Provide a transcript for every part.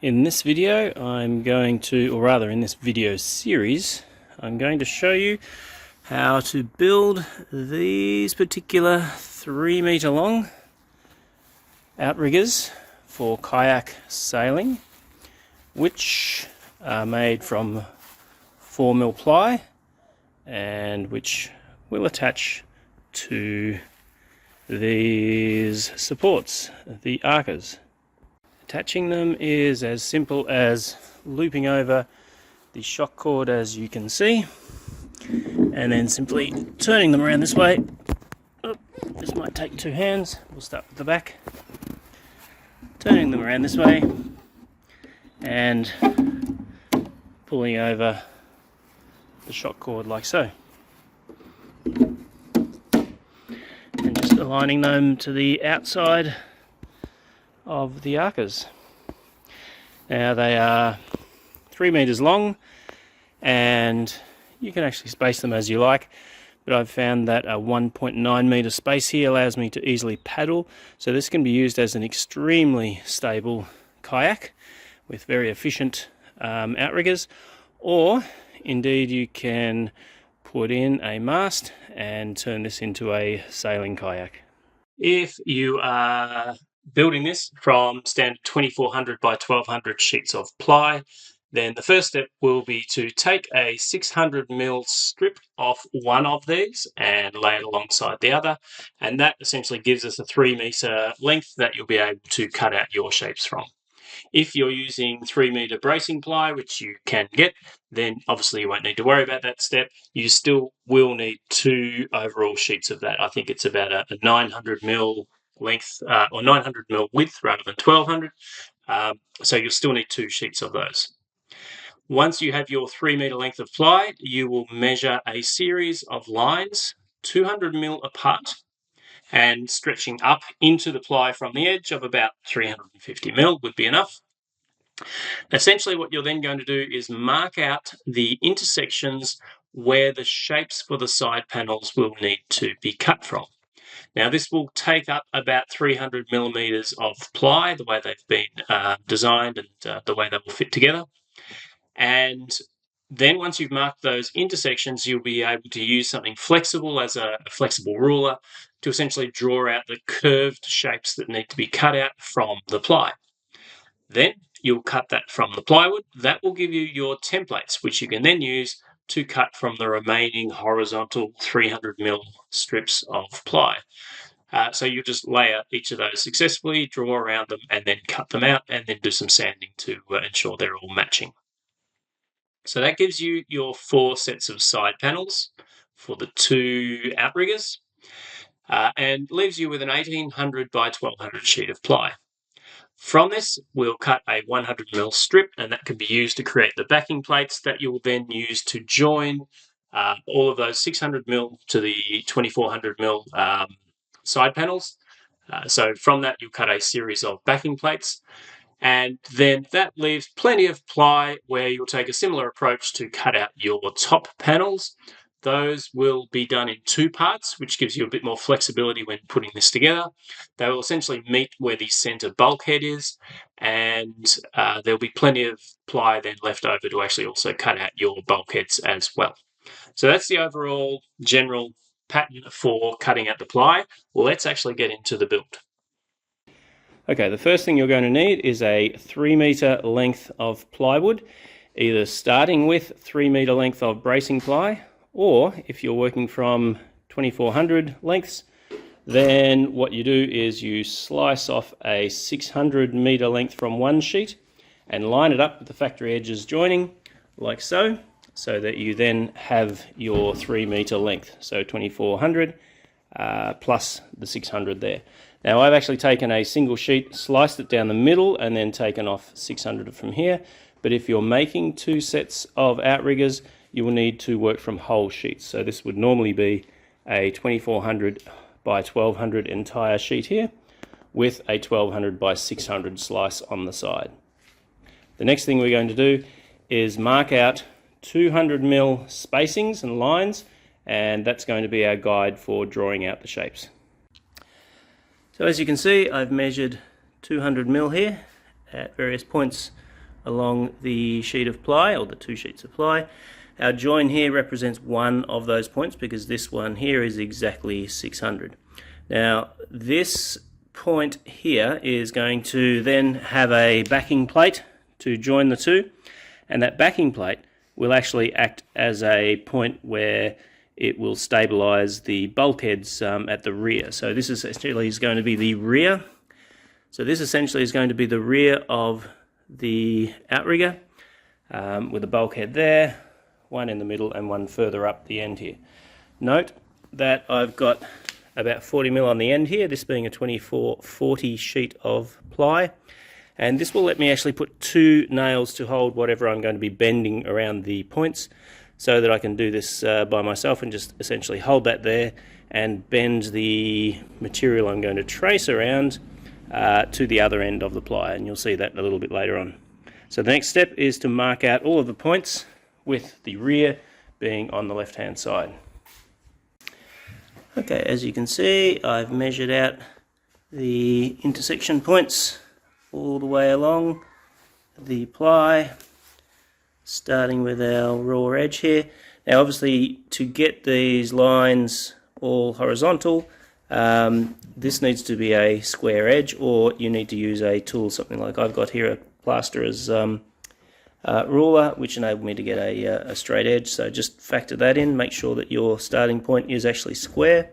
In this video I'm going to, or rather in this video series, I'm going to show you how to build these particular 3 meter long outriggers for kayak sailing, which are made from 4mm ply and which will attach to these supports, the arcers. Attaching them is as simple as looping over the shock cord, as you can see, and then simply turning them around this way. Oh, this might take 2 hands. We'll start with the back. Turning them around this way and pulling over the shock cord like so. And just aligning them to the outside of the arcers. Now they are 3 meters long and you can actually space them as you like, but I've found that a 1.9 meter space here allows me to easily paddle, so this can be used as an extremely stable kayak with very efficient outriggers, or indeed you can put in a mast and turn this into a sailing kayak. If you are building this from standard 2400 by 1200 sheets of ply, then the first step will be to take a 600mm strip off one of these and lay it alongside the other, and that essentially gives us a 3 meter length that you'll be able to cut out your shapes from. If you're using 3 meter bracing ply, which you can get, then obviously you won't need to worry about that step. You still will need 2 overall sheets of that. I think it's about a 900mm length or 900mm width rather than 1200. So you'll still need 2 sheets of those. Once you have your 3 meter length of ply, you will measure a series of lines 200mm apart and stretching up into the ply from the edge of about 350mm would be enough. Essentially what you're then going to do is mark out the intersections where the shapes for the side panels will need to be cut from. Now this will take up about 300mm of ply, the way they've been designed and the way they will fit together. And then once you've marked those intersections, you'll be able to use something flexible as a flexible ruler to essentially draw out the curved shapes that need to be cut out from the ply. Then you'll cut that from the plywood. That will give you your templates, which you can then use to cut from the remaining horizontal 300mm strips of ply. So you just layer each of those successfully, draw around them, and then cut them out, and then do some sanding to ensure they're all matching. So that gives you your 4 sets of side panels for the 2 outriggers, and leaves you with an 1800 by 1200 sheet of ply. From this, we'll cut a 100mm strip, and that can be used to create the backing plates that you'll then use to join all of those 600mm to the 2400mm side panels. So from that, you'll cut a series of backing plates, and then that leaves plenty of ply where you'll take a similar approach to cut out your top panels. Those will be done in 2 parts, which gives you a bit more flexibility when putting this together. They will essentially meet where the center bulkhead is, and there'll be plenty of ply then left over to actually also cut out your bulkheads as well. So that's the overall general pattern for cutting out the ply. Let's actually get into the build. Okay, the first thing you're going to need is a 3 meter length of plywood, either starting with 3 meter length of bracing ply, or if you're working from 2400 lengths, then what you do is you slice off a 600 meter length from one sheet and line it up with the factory edges joining like so, so that you then have your 3 meter length, so 2400 plus the 600 there. Now I've actually taken a single sheet, sliced it down the middle, and then taken off 600 from here. But if you're making 2 sets of outriggers, you will need to work from whole sheets. So this would normally be a 2400 by 1200 entire sheet here, with a 1200 by 600 slice on the side. The next thing we're going to do is mark out 200mm spacings and lines, and that's going to be our guide for drawing out the shapes. So as you can see, I've measured 200mm here at various points along the sheet of ply, or the 2 sheets of ply. Our join here represents one of those points because this one here is exactly 600. Now this point here is going to then have a backing plate to join the two, and that backing plate will actually act as a point where it will stabilize the bulkheads at the rear. So this essentially is going to be the rear. So this essentially is going to be the rear of the outrigger, with a bulkhead there, one in the middle and one further up the end here. Note that I've got about 40mm on the end here, this being a 24/40 sheet of ply, and this will let me actually put 2 nails to hold whatever I'm going to be bending around the points, so that I can do this by myself and just essentially hold that there and bend the material I'm going to trace around to the other end of the ply, and you'll see that a little bit later on. So the next step is to mark out all of the points, with the rear being on the left hand side. Okay, as you can see, I've measured out the intersection points all the way along the ply, starting with our raw edge here. Now obviously, to get these lines all horizontal, this needs to be a square edge, or you need to use a tool, something like I've got here, a plasterer's ruler, which enabled me to get a straight edge. So just factor that in, make sure that your starting point is actually square,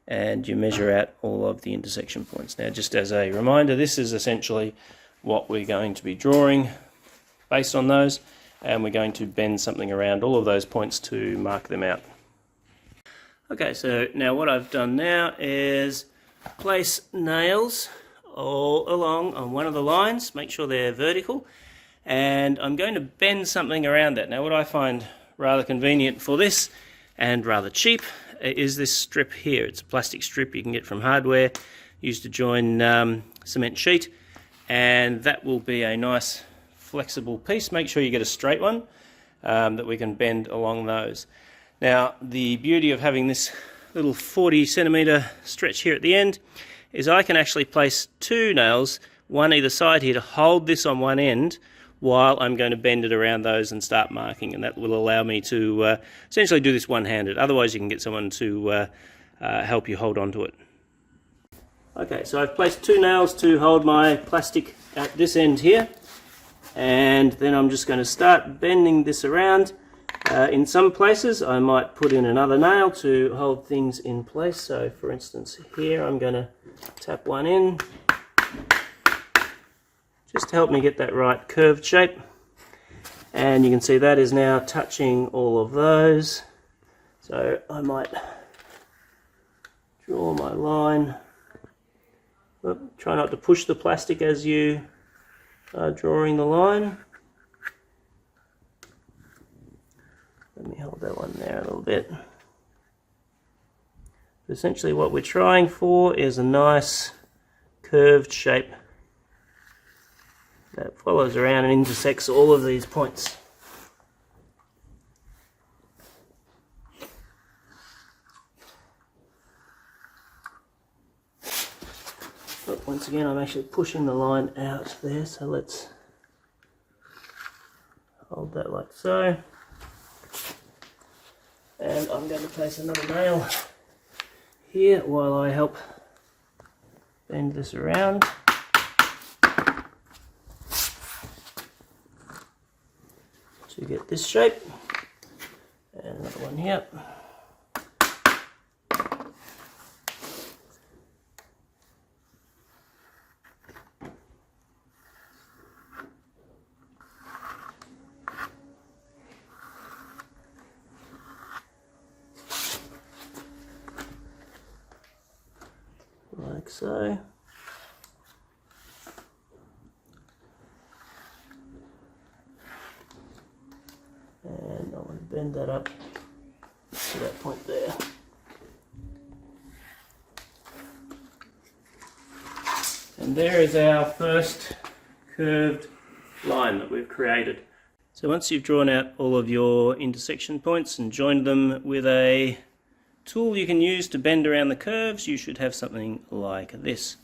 and you measure out all of the intersection points. Now just as a reminder, this is essentially what we're going to be drawing based on those, and we're going to bend something around all of those points to mark them out. Okay, so now what I've done now is place nails all along on one of the lines, make sure they're vertical, and I'm going to bend something around that. Now what I find rather convenient for this, and rather cheap, is this strip here. It's a plastic strip you can get from hardware, used to join cement sheet, and that will be a nice flexible piece. Make sure you get a straight one that we can bend along those. Now the beauty of having this little 40cm stretch here at the end is I can actually place 2 nails, one either side here, to hold this on one end while I'm going to bend it around those and start marking, and that will allow me to essentially do this one-handed. Otherwise you can get someone to help you hold on to it. Okay, so I've placed 2 nails to hold my plastic at this end here, and then I'm just going to start bending this around. In some places I might put in another nail to hold things in place. So for instance here I'm going to tap one in just to help me get that right curved shape, and you can see that is now touching all of those. So I might draw my line. Try not to push the plastic as you are drawing the line. Let me hold that one there a little bit. Essentially what we're trying for is a nice curved shape that follows around and intersects all of these points. But once again, I'm actually pushing the line out there, so let's hold that like so. And I'm going to place another nail here while I help bend this around. To get this shape, and another one here. Like so. And I want to bend that up to that point there. And there is our first curved line that we've created. So once you've drawn out all of your intersection points and joined them with a tool you can use to bend around the curves, you should have something like this.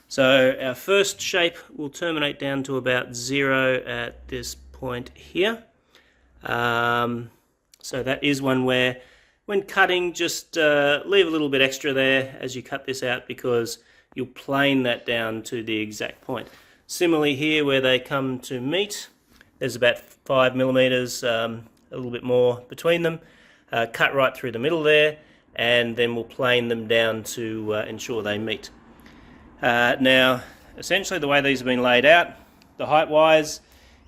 So our first shape will terminate down to about 0 at this point here. So that is one where, when cutting, just leave a little bit extra there as you cut this out, because you'll plane that down to the exact point. Similarly here, where they come to meet, there's about 5 millimeters, a little bit more between them. Cut right through the middle there, and then we'll plane them down to ensure they meet. Now, essentially the way these have been laid out, the height-wise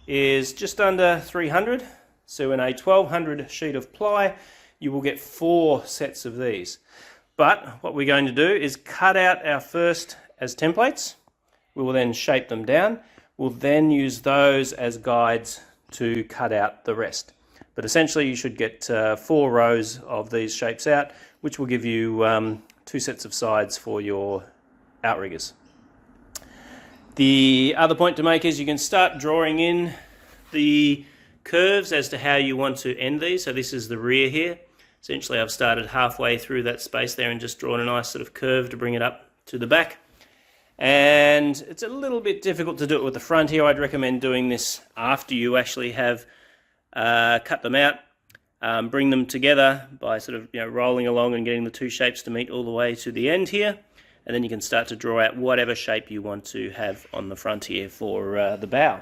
is just under 300. So in a 1200 sheet of ply, you will get 4 sets of these. But what we're going to do is cut out our first as templates. We will then shape them down. We'll then use those as guides to cut out the rest. But essentially you should get 4 rows of these shapes out, which will give you 2 sets of sides for your outriggers. The other point to make is you can start drawing in the curves as to how you want to end these. So this is the rear here. Essentially I've started halfway through that space there and just drawn a nice sort of curve to bring it up to the back. And it's a little bit difficult to do it with the front here. I'd recommend doing this after you actually have cut them out. Bring them together by sort of rolling along and getting the 2 shapes to meet all the way to the end here. And then you can start to draw out whatever shape you want to have on the front here for the bow.